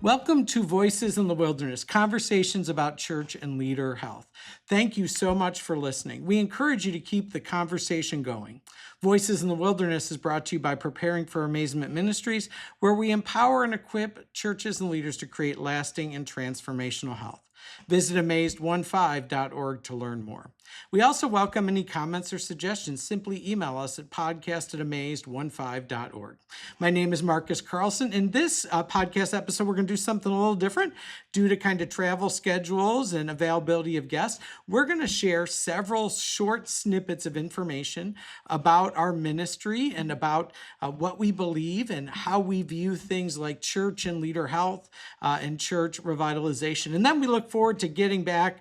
Welcome to Voices in the Wilderness, conversations about church and leader health. Thank you so much for listening. We encourage you to keep the conversation going. Voices in the Wilderness is brought to you by Preparing for Amazement Ministries, where we empower and equip churches and leaders to create lasting and transformational health. Visit amazed15.org to learn more. We also welcome any comments or suggestions. Simply email us at podcast@amazed15.org. My name is Marcus Carlson. In this podcast episode, we're going to do something a little different due to kind of travel schedules and availability of guests. We're going to share several short snippets of information about our ministry and about what we believe and how we view things like church and leader health and church revitalization. And then we look forward to getting back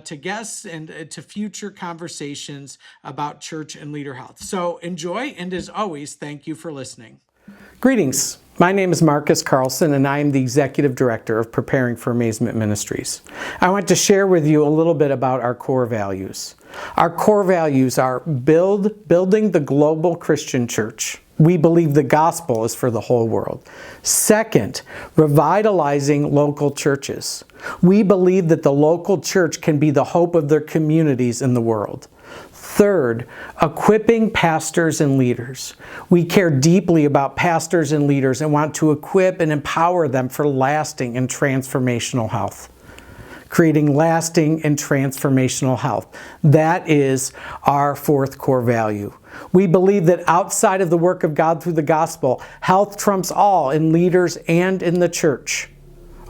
to guests and to future conversations about church and leader health. So enjoy, and as always, thank you for listening. Greetings. My name is Marcus Carlson, and I am the Executive Director of Preparing for Amazement Ministries. I want to share with you a little bit about our core values. Our core values are building the global Christian church. We believe the gospel is for the whole world. Second, revitalizing local churches. We believe that the local church can be the hope of their communities in the world. Third, equipping pastors and leaders. We care deeply about pastors and leaders and want to equip and empower them for lasting and transformational health. Creating lasting and transformational health. That is our fourth core value. We believe that outside of the work of God through the gospel, health trumps all in leaders and in the church.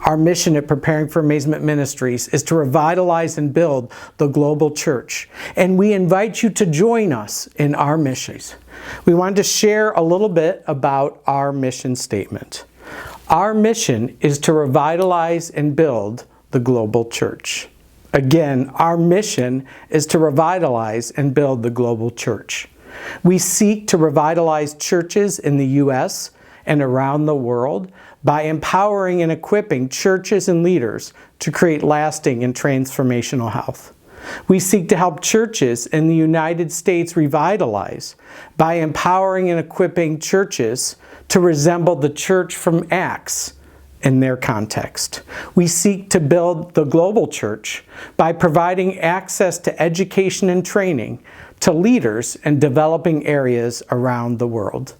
Our mission at Preparing for Amazement Ministries is to revitalize and build the global church. And we invite you to join us in our missions. We wanted to share a little bit about our mission statement. Our mission is to revitalize and build the global church. Again, our mission is to revitalize and build the global church. We seek to revitalize churches in the U.S. and around the world by empowering and equipping churches and leaders to create lasting and transformational health. We seek to help churches in the United States revitalize by empowering and equipping churches to resemble the church from Acts in their context. We seek to build the global church by providing access to education and training to leaders in developing areas around the world.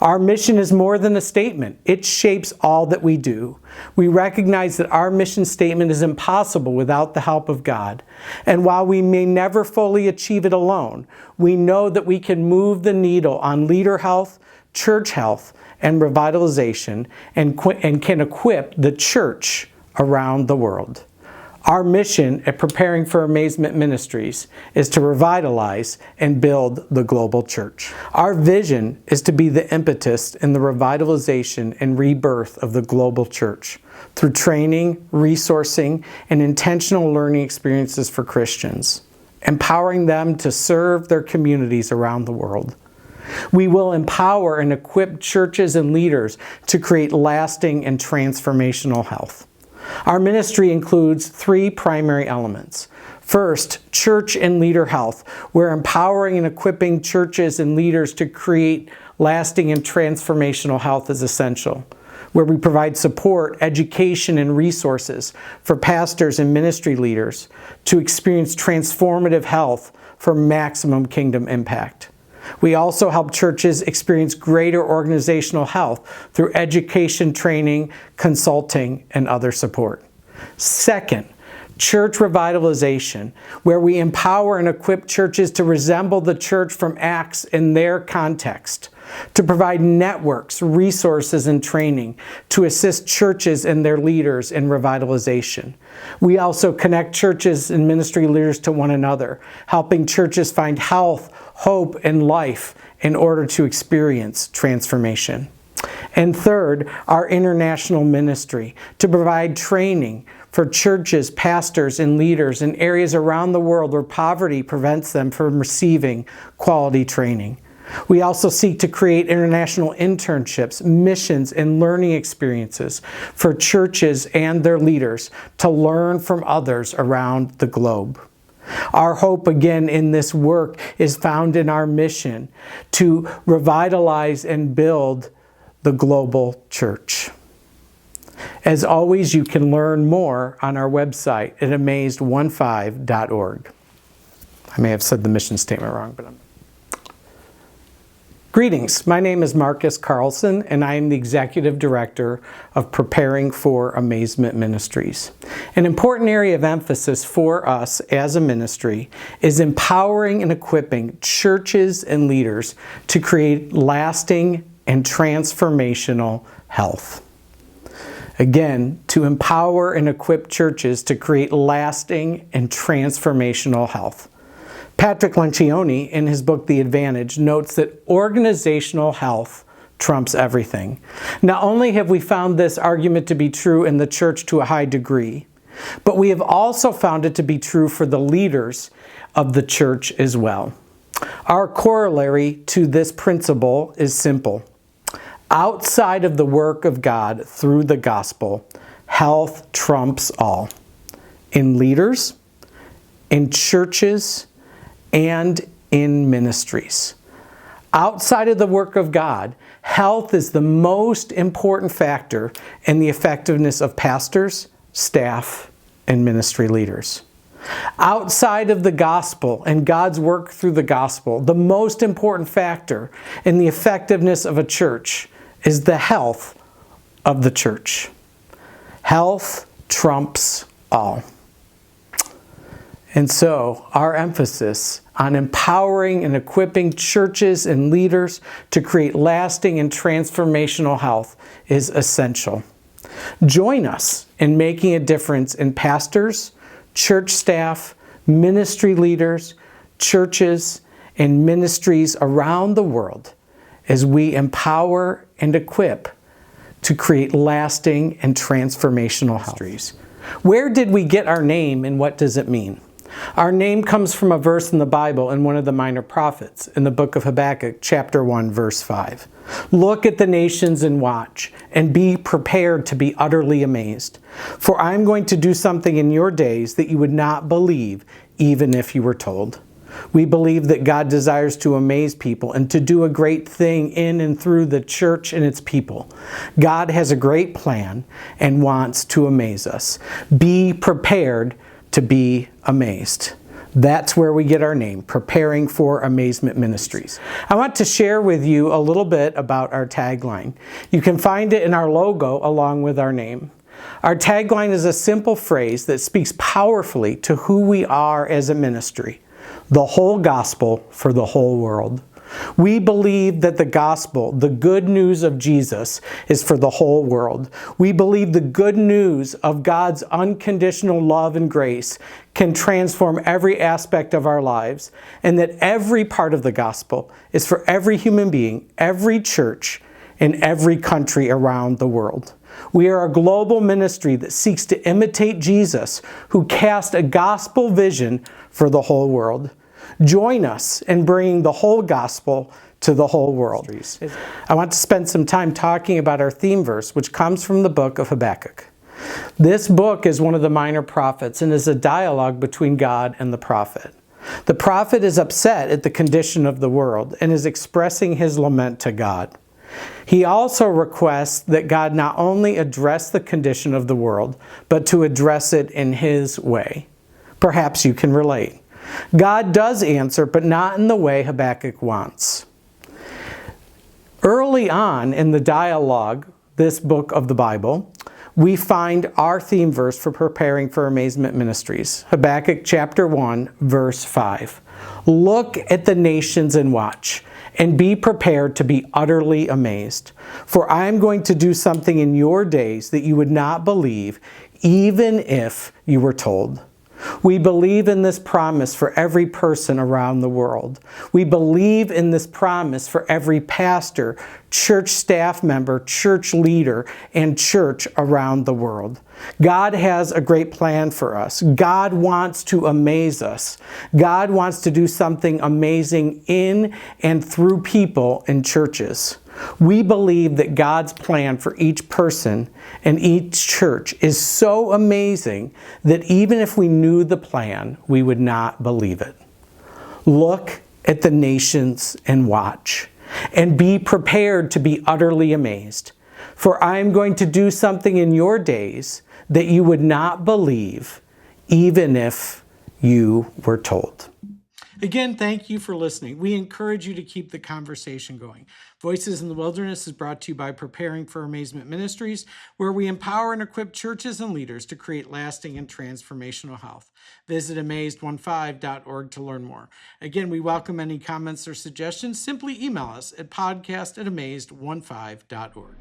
Our mission is more than a statement. It shapes all that we do. We recognize that our mission statement is impossible without the help of God. And while we may never fully achieve it alone, we know that we can move the needle on leader health, church health, and revitalization, and can equip the church around the world. Our mission at Preparing for Amazement Ministries is to revitalize and build the global church. Our vision is to be the impetus in the revitalization and rebirth of the global church through training, resourcing, and intentional learning experiences for Christians, empowering them to serve their communities around the world. We will empower and equip churches and leaders to create lasting and transformational health. Our ministry includes three primary elements. First, church and leader health. We're empowering and equipping churches and leaders to create lasting and transformational health is essential, where we provide support, education, and resources for pastors and ministry leaders to experience transformative health for maximum kingdom impact. We also help churches experience greater organizational health through education, training, consulting, and other support. Second, church revitalization, where we empower and equip churches to resemble the church from Acts in their context, to provide networks, resources, and training to assist churches and their leaders in revitalization. We also connect churches and ministry leaders to one another, helping churches find health, hope, and life in order to experience transformation. And third, our international ministry, to provide training for churches, pastors, and leaders in areas around the world where poverty prevents them from receiving quality training. We also seek to create international internships, missions, and learning experiences for churches and their leaders to learn from others around the globe. Our hope, again, in this work is found in our mission to revitalize and build the global church. As always, you can learn more on our website at amazed15.org. I may have said the mission statement wrong, but Greetings, my name is Marcus Carlson, and I am the Executive Director of Preparing for Amazement Ministries. An important area of emphasis for us as a ministry is empowering and equipping churches and leaders to create lasting and transformational health. Again, to empower and equip churches to create lasting and transformational health. Patrick Lencioni, in his book, The Advantage, notes that organizational health trumps everything. Not only have we found this argument to be true in the church to a high degree, but we have also found it to be true for the leaders of the church as well. Our corollary to this principle is simple. Outside of the work of God through the gospel, health trumps all. In leaders, in churches, and in ministries. Outside of the work of God, health is the most important factor in the effectiveness of pastors, staff, and ministry leaders. Outside of the gospel and God's work through the gospel, the most important factor in the effectiveness of a church is the health of the church. Health trumps all. And so, our emphasis on empowering and equipping churches and leaders to create lasting and transformational health is essential. Join us in making a difference in pastors, church staff, ministry leaders, churches, and ministries around the world as we empower and equip to create lasting and transformational health. Where did we get our name and what does it mean? Our name comes from a verse in the Bible in one of the minor prophets, in the book of Habakkuk, chapter 1, verse 5. Look at the nations and watch, and be prepared to be utterly amazed. For I am going to do something in your days that you would not believe, even if you were told. We believe that God desires to amaze people and to do a great thing in and through the church and its people. God has a great plan and wants to amaze us. Be prepared to be amazed. That's where we get our name, Preparing for Amazement Ministries. I want to share with you a little bit about our tagline. You can find it in our logo along with our name. Our tagline is a simple phrase that speaks powerfully to who we are as a ministry. The whole gospel for the whole world. We believe that the gospel, the good news of Jesus, is for the whole world. We believe the good news of God's unconditional love and grace can transform every aspect of our lives, and that every part of the gospel is for every human being, every church, in every country around the world. We are a global ministry that seeks to imitate Jesus, who cast a gospel vision for the whole world. Join us in bringing the whole gospel to the whole world. I want to spend some time talking about our theme verse, which comes from the book of Habakkuk. This book is one of the minor prophets and is a dialogue between God and the prophet. The prophet is upset at the condition of the world and is expressing his lament to God. He also requests that God not only address the condition of the world, but to address it in his way. Perhaps you can relate. God does answer, but not in the way Habakkuk wants. Early on in the dialogue, this book of the Bible, we find our theme verse for Preparing for Amazement Ministries. Habakkuk chapter 1, verse 5. Look at the nations and watch, and be prepared to be utterly amazed. For I am going to do something in your days that you would not believe, even if you were told. We believe in this promise for every person around the world. We believe in this promise for every pastor, church staff member, church leader, and church around the world. God has a great plan for us. God wants to amaze us. God wants to do something amazing in and through people in churches. We believe that God's plan for each person and each church is so amazing that even if we knew the plan, we would not believe it. Look at the nations and watch, and be prepared to be utterly amazed. For I am going to do something in your days that you would not believe, even if you were told. Again, thank you for listening. We encourage you to keep the conversation going. Voices in the Wilderness is brought to you by Preparing for Amazement Ministries, where we empower and equip churches and leaders to create lasting and transformational health. Visit amazed15.org to learn more. Again, we welcome any comments or suggestions. Simply email us at podcast@amazed15.org.